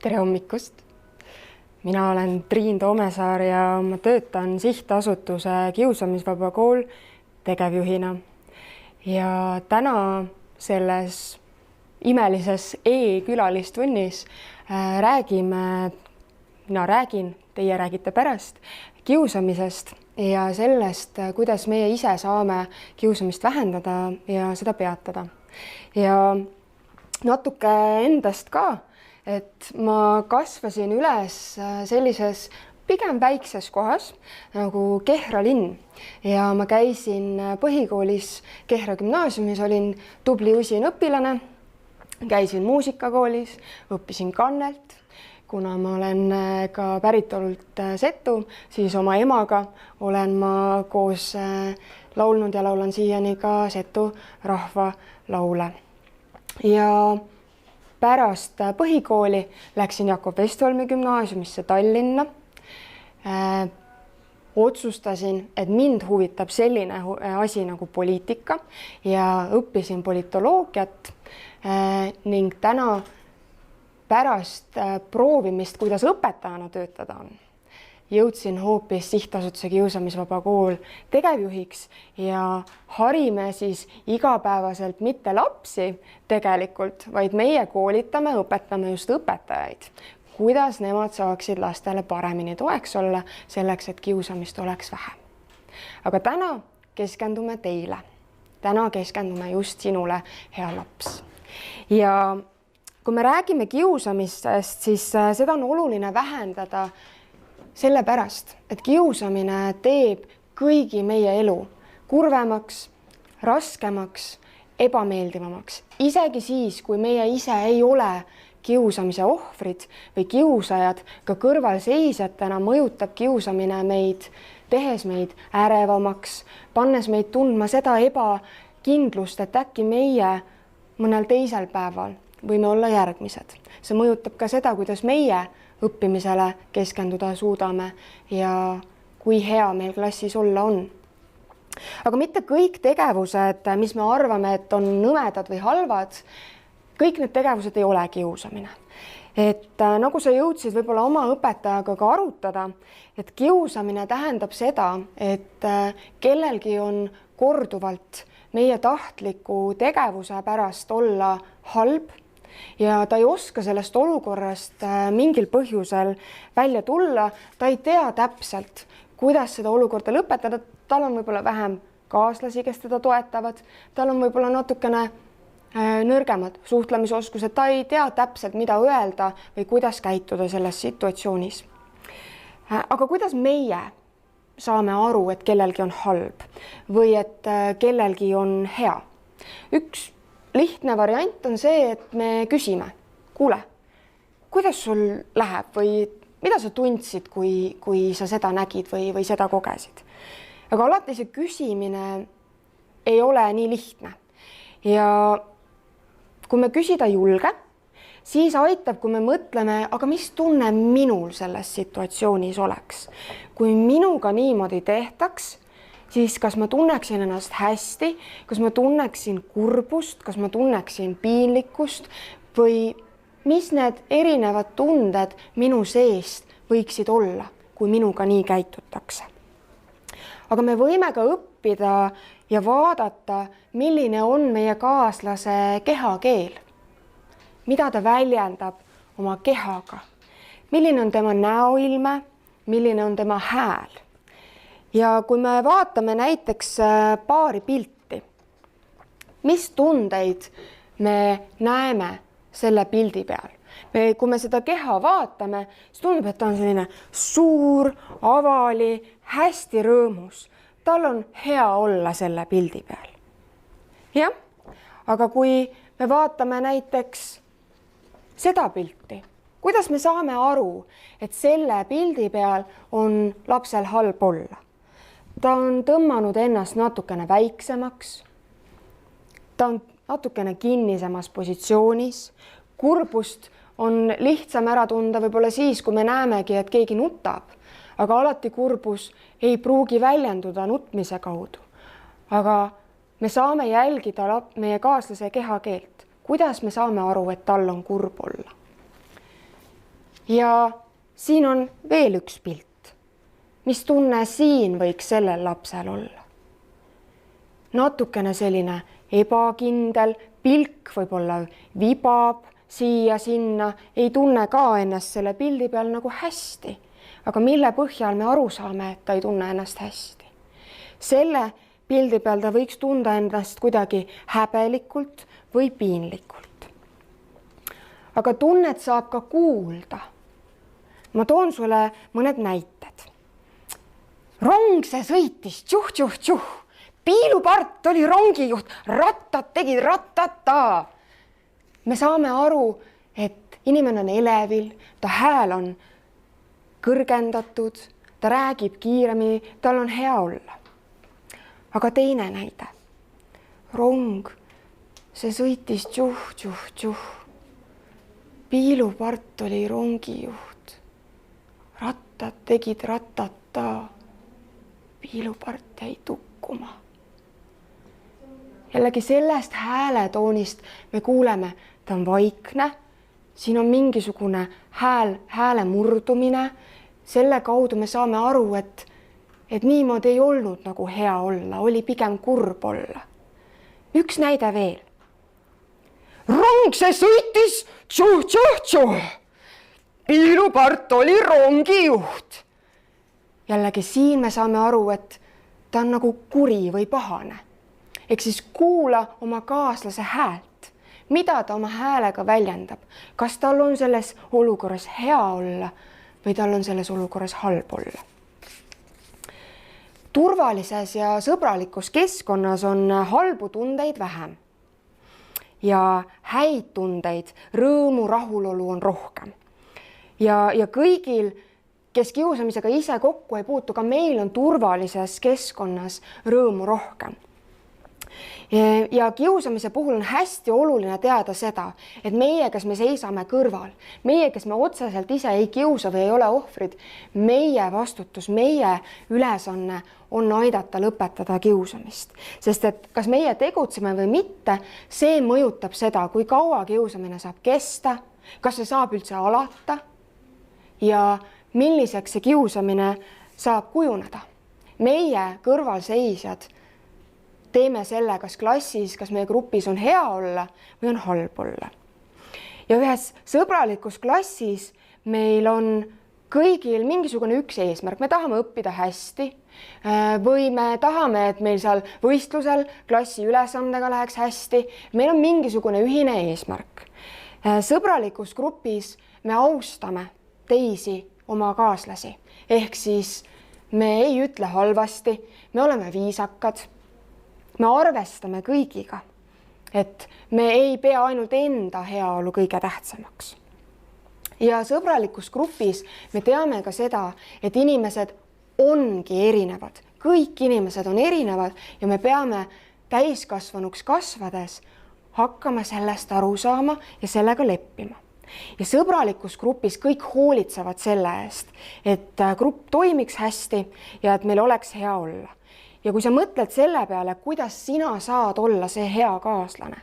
Tere hommikust! Mina olen Triin Toomesaar ja ma töötan sihtasutuse Kiusamisvaba Kool tegevjuhina. Ja täna selles imelises e-külalistunnis mina räägin, teie räägite pärast, kiusamisest ja sellest, kuidas meie ise saame kiusamist vähendada ja seda peatada. Ja natuke endast ka, et ma kasvasin üles sellises pigem väikses kohas nagu Kehra linn ja ma käisin põhikoolis Kehra gümnaasiumis, olin tubli usin õpilane, käisin muusikakoolis, õppisin kannelt. Kuna ma olen ka päritolult Setu, siis oma emaga olen ma koos laulnud ja laulan siiani ka Setu rahvalaule. Ja pärast põhikooli läksin Jakob Westholmi gümnaasiumisse Tallinna. Otsustasin, et mind huvitab selline asi nagu poliitika ja õppisin politoloogiat ning täna pärast proovimist, kuidas õpetajana töötada on, jõudsin hoopis sihtasutuse Kiusamisvaba Kool tegevjuhiks ja harime siis igapäevaselt mitte lapsi tegelikult, vaid meie koolitame, õpetame just õpetajaid, kuidas nemad saaksid lastele paremini toeks olla selleks, et kiusamist oleks vähem. Aga täna keskendume teile. Täna keskendume just sinule, hea laps. Ja kui me räägime kiusamistest, siis seda on oluline vähendada sellepärast, et kiusamine teeb kõigi meie elu kurvemaks, raskemaks, ebameeldivamaks. Isegi siis, kui meie ise ei ole kiusamise ohvrid või kiusajad, ka kõrvalseisjatena mõjutab kiusamine meid, tehes meid ärevamaks, pannes meid tundma seda ebakindlust, et äkki meie mõnel teisel päeval võime olla järgmised. See mõjutab ka seda, kuidas meie õppimisele keskenduda suudame ja kui hea meil klassis olla on. Aga mitte kõik tegevused, mis me arvame, et on nõmedad või halvad, kõik need tegevused ei ole kiusamine. Et nagu sa jõudsid võib-olla oma õpetajaga ka arutada, et kiusamine tähendab seda, et kellelgi on korduvalt meie tahtliku tegevuse pärast olla halb ja ta ei oska sellest olukorrast mingil põhjusel välja tulla, ta ei tea täpselt, kuidas seda olukorda lõpetada, tal on võib-olla vähem kaaslasi, kes teda toetavad, tal on võib-olla natukene nõrgemad suhtlemisoskused, ta ei tea täpselt, mida öelda või kuidas käituda selles situatsioonis. Aga kuidas meie saame aru, et kellelgi on halb või et kellelgi on hea? Üks lihtne variant on see, et me küsime, kuule, kuidas sul läheb või mida sa tundsid, kui sa seda nägid või seda kogesid. Aga alati see küsimine ei ole nii lihtne. Ja kui me küsida julge, siis aitab, kui me mõtleme, aga mis tunne minul selles situatsioonis oleks. Kui minuga niimoodi tehtaks, siis kas ma tunneksin ennast hästi, kas ma tunneksin kurbust, kas ma tunneksin piinlikkust või mis need erinevad tunded minu seest võiksid olla, kui minuga nii käitutakse. Aga me võime ka õppida ja vaadata, milline on meie kaaslase kehakeel, mida ta väljendab oma kehaga, milline on tema näoilme, milline on tema hääl. Ja kui me vaatame näiteks paari pilti, mis tundeid me näeme selle pildi peal? Kui me seda keha vaatame, siis tundub, et ta on selline suur, avali, hästi rõõmus. Tal on hea olla selle pildi peal. Jah, aga kui me vaatame näiteks seda pilti, kuidas me saame aru, et selle pildi peal on lapsel halb olla? Ta on tõmmanud ennast natukene väiksemaks, ta on natukene kinnisemas positsioonis, kurbust on lihtsam ära tunda võib-olla siis, kui me näemegi, et keegi nutab, aga alati kurbus ei pruugi väljenduda nutmise kaudu. Aga me saame jälgida meie kaaslase kehakeelt, kuidas me saame aru, et tal on kurb olla. Ja siin on veel üks pilt. Mis tunne siin võiks sellel lapsel olla? Natukene selline ebakindel, pilk võib-olla vibab siia-sinna, ei tunne ka ennast selle pildi peal nagu hästi. Aga mille põhjal me aru saame, et ta ei tunne ennast hästi? Selle pildi peal ta võiks tunda ennast kuidagi häbelikult või piinlikult. Aga tunnet saab ka kuulda. Ma toon sulle mõned näited. Rong see sõitis, tšuh. Piilupart oli rongijuht, rattad tegid ratata. Me saame aru, et inimene on elevil, ta hääl on kõrgendatud, ta räägib kiiremini, tal on hea olla. Aga teine näide. Rong, see sõitis tšuh. Piilupart oli rongijuht. Rattad tegid ratata. Piilupart jäi tukkuma. Jällegi sellest hääletoonist me kuuleme, ta on vaikne, siin on mingisugune hääle murdumine, selle kaudu me saame aru, et niimoodi ei olnud nagu hea olla, oli pigem kurb olla. Üks näide veel. Rong see sõitis, tšuh. Piilupart oli rongijuht. Jällegi siin me saame aru, et ta on nagu kuri või pahane. Ehk siis kuula oma kaaslase häält, mida ta oma häälega väljendab. Kas tal on selles olukorras hea olla või tal on selles olukorras halb olla. Turvalises ja sõbralikus keskkonnas on halbu tundeid vähem. Ja häid tundeid, rõõmu, rahulolu on rohkem. Ja kõigil, kes kiusamisega ise kokku ei puutu, ka meil on turvalises keskkonnas rõõmu rohkem. Ja kiusamise puhul on hästi oluline teada seda, et meie, kes me seisame kõrval, meie, kes me otseselt ise ei kiusa või ei ole ohvrid, meie vastutus, meie ülesanne on aidata lõpetada kiusamist. Sest et kas meie tegutseme või mitte, see mõjutab seda, kui kaua kiusamine saab kesta, kas see saab üldse alata ja milliseks see kiusamine saab kujuneda. Meie kõrvalseisjad teeme selle, kas klassis, kas meie grupis on hea olla või on halb olla. Ja ühes sõbralikus klassis meil on kõigil mingisugune üks eesmärk. Me tahame õppida hästi või me tahame, et meil seal võistlusel klassi ülesandega läheks hästi. Meil on mingisugune ühine eesmärk. Sõbralikus grupis me austame teisi oma kaaslasi. Ehk siis me ei ütle halvasti, me oleme viisakad. Me arvestame kõigiga, et me ei pea ainult enda heaolu kõige tähtsamaks. Ja sõbralikus grupis me teame ka seda, et inimesed ongi erinevad. Kõik inimesed on erinevad ja me peame täiskasvanuks kasvades hakkama sellest aru saama ja sellega leppima. Ja sõbralikus grupis kõik hoolitsevad selle eest, et grupp toimiks hästi ja et meil oleks hea olla. Ja kui sa mõtled selle peale, kuidas sina saad olla see hea kaaslane,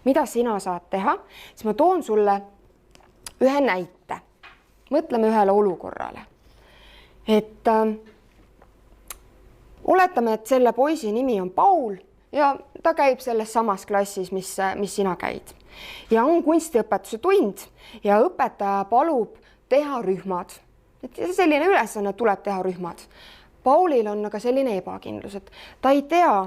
mida sina saad teha, siis ma toon sulle ühe näite. Mõtleme ühele olukorrale. Et oletame, et selle poisi nimi on Paul ja ta käib selles samas klassis, mis sina käid. Ja on kunstiõpetuse tund ja õpetaja palub teha rühmad. Et selline ülesanne tuleb teha rühmad. Paulil on aga selline ebakindlus, et ta ei tea,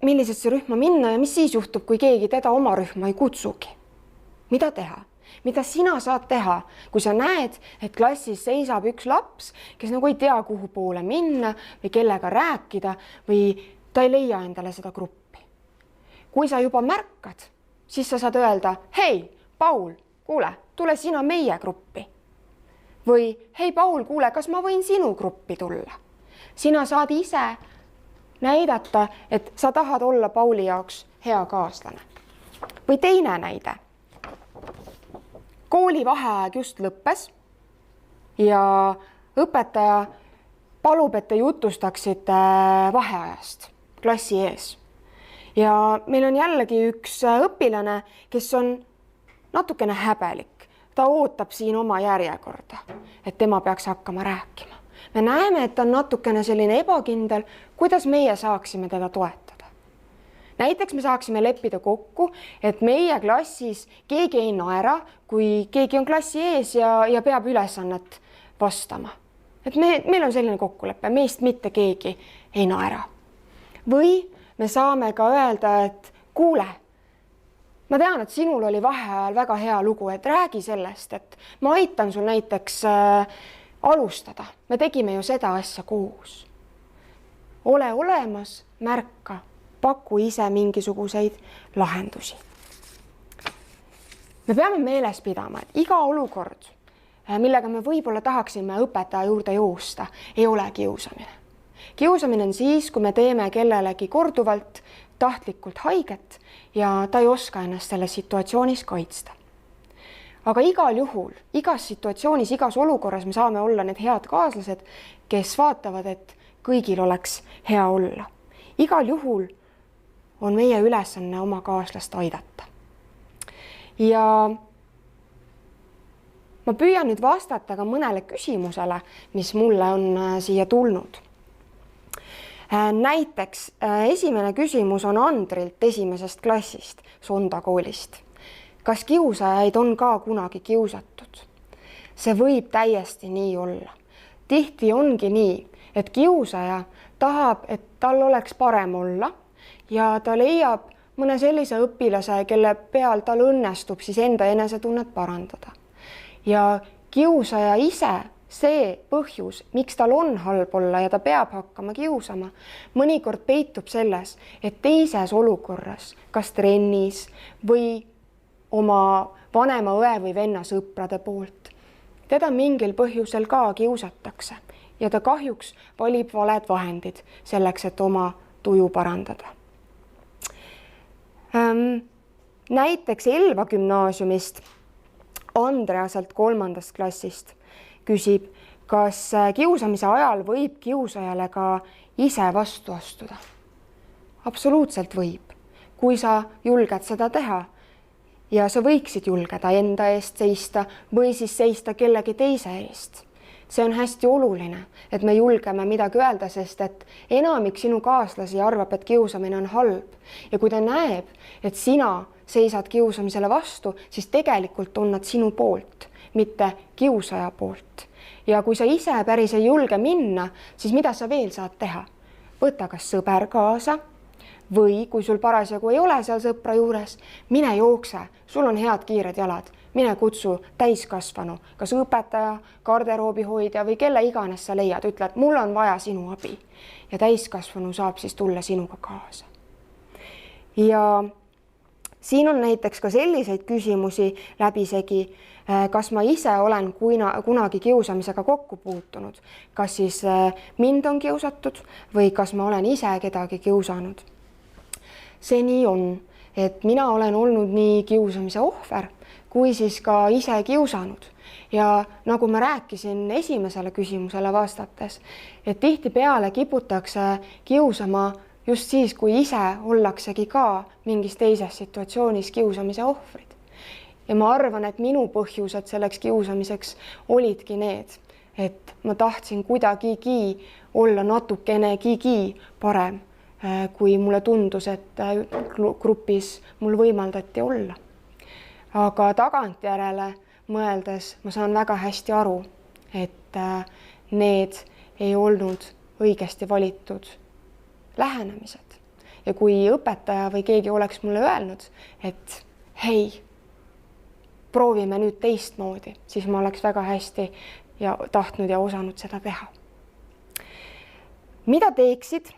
millisesse rühma minna ja mis siis juhtub, kui keegi teda oma rühma ei kutsugi. Mida teha? Mida sina saad teha, kui sa näed, et klassis seisab üks laps, kes nagu ei tea, kuhu poole minna või kellega rääkida või ta ei leia endale seda gruppi. Kui sa juba märkad, siis sa saad öelda, hei, Paul, kuule, tule sina meie gruppi. Või hei Paul, kuule, kas ma võin sinu gruppi tulla? Sina saad ise näidata, et sa tahad olla Pauli jaoks hea kaaslane. Või teine näide. Kooli vaheaeg just lõppes ja õpetaja palub, et te jutustaksite vaheajast klassi ees. Ja meil on jällegi üks õpilane, kes on natukene häbelik. ta ootab siin oma järjekorda, et tema peaks hakkama rääkima. Me näeme, et ta on natukene selline ebakindel, kuidas meie saaksime teda toetada. Näiteks me saaksime leppida kokku, et meie klassis keegi ei naera, kui keegi on klassi ees ja peab ülesannet vastama. Et meil on selline kokkulepe, meist mitte keegi ei naera. Või me saame ka öelda, et kuule, ma tean, et sinul oli vaheajal väga hea lugu, et räägi sellest, et ma aitan sul näiteks alustada. Me tegime ju seda asja koos. Ole olemas, märka, paku ise mingisuguseid lahendusi. Me peame meeles pidama, et iga olukord, millega me võib-olla tahaksime õpetaja juurde joosta, ei ole kiusamine. Kiusamine on siis, kui me teeme kellelegi korduvalt tahtlikult haiget ja ta ei oska ennast selles situatsioonis kaitsta. Aga igal juhul, igas situatsioonis, igas olukorras me saame olla need head kaaslased, kes vaatavad, et kõigil oleks hea olla. Igal juhul on meie ülesanne oma kaaslast aidata. Ja ma püüan nüüd vastata ka mõnele küsimusele, mis mulle on siia tulnud. Näiteks esimene küsimus on Andrilt 1. klassist Sonda koolist. Kas kiusajaid on ka kunagi kiusatud? See võib täiesti nii olla. Tihti ongi nii, et kiusaja tahab, et tal oleks parem olla ja ta leiab mõne sellise õpilase, kelle peal tal õnnestub siis enda enesetunnet parandada. Ja kiusaja ise, see põhjus, miks tal on halb olla ja ta peab hakkama kiusama, mõnikord peitub selles, et teises olukorras, kas trennis või oma vanema õe või venna sõprade poolt, teda mingil põhjusel ka kiusatakse ja ta kahjuks valib valed vahendid selleks, et oma tuju parandada. Näiteks Elva gümnaasiumist Andreaselt 3. klassist küsib, kas kiusamise ajal võib kiusajale ka ise vastu astuda? Absoluutselt võib, kui sa julged seda teha ja sa võiksid julgeda enda eest seista või siis seista kellegi teise eest. See on hästi oluline, et me julgeme midagi öelda, sest et enamik sinu kaaslasi arvab, et kiusamine on halb ja kui ta näeb, et sina seisad kiusamisele vastu, siis tegelikult on nad sinu poolt, mitte kiusaja poolt. Ja kui sa ise päris ei julge minna, siis mida sa veel saad teha? Võta kas sõber kaasa või kui sul parasjagu ei ole seal sõpra juures, mine jookse, sul on head kiired jalad, mine kutsu täiskasvanu, kas õpetaja, garderoobihoidja või kelle iganes sa leiad, ütle, et mul on vaja sinu abi ja täiskasvanu saab siis tulla sinuga kaasa. Ja siin on näiteks ka selliseid küsimusi läbisegi, kas ma ise olen kunagi kiusamisega kokku puutunud, kas siis mind on kiusatud või kas ma olen ise kedagi kiusanud. See nii on, et mina olen olnud nii kiusamise ohver, kui siis ka ise kiusanud. Ja nagu ma rääkisin esimesele küsimusele vastates, et tihtipeale kiputakse kiusama just siis, kui ise ollaksegi ka mingis teises situatsioonis kiusamise ohvrid. Ja ma arvan, et minu põhjused selleks kiusamiseks olidki need, et ma tahtsin kuidagigi olla natukenegigi parem, kui mulle tundus, et grupis mul võimaldati olla. Aga tagantjärele mõeldes ma saan väga hästi aru, et need ei olnud õigesti valitud lähenemised. Ja kui õpetaja või keegi oleks mulle öelnud, et hei, proovime nüüd teistmoodi, siis ma oleks väga hästi ja tahtnud ja osanud seda teha. Mida teeksid,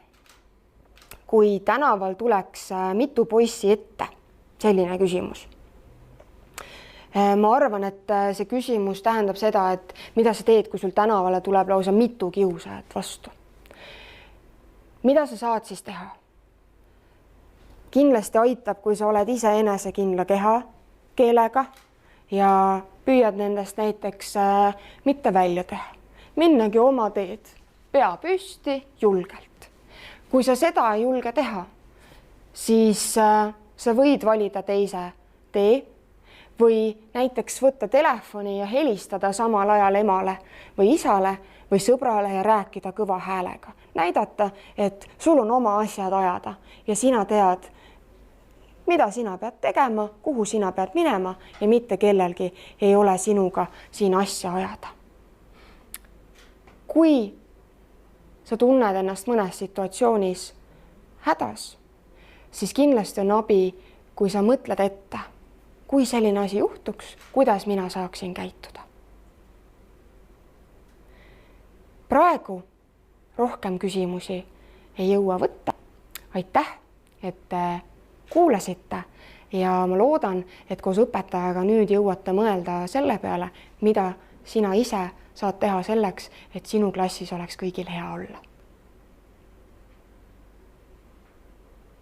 kui tänaval tuleks mitu poissi ette? Selline küsimus. Ma arvan, et see küsimus tähendab seda, et mida sa teed, kui sul tänavale tuleb lausa mitu kiusajat vastu. Mida sa saad siis teha? Kindlasti aitab, kui sa oled ise enesekindla keelega ja püüad nendest näiteks mitte välja teha. Minnagi oma teed, pea püsti, julgelt. Kui sa seda ei julge teha, siis sa võid valida teise tee või näiteks võtta telefoni ja helistada samal ajal emale või isale või sõbrale ja rääkida kõva häälega. Näidata, et sul on oma asjad ajada ja sina tead, mida sina pead tegema, kuhu sina pead minema ja mitte kellelgi ei ole sinuga siin asja ajada. Kui sa tunned ennast mõnes situatsioonis hädas, siis kindlasti on abi, kui sa mõtled ette, kui selline asi juhtuks, kuidas mina saaksin käituda. Praegu rohkem küsimusi ei jõua võtta. Aitäh, et kuulasite ja ma loodan, et koos õpetajaga nüüd jõuate mõelda selle peale, mida sina ise saad teha selleks, et sinu klassis oleks kõigil hea olla.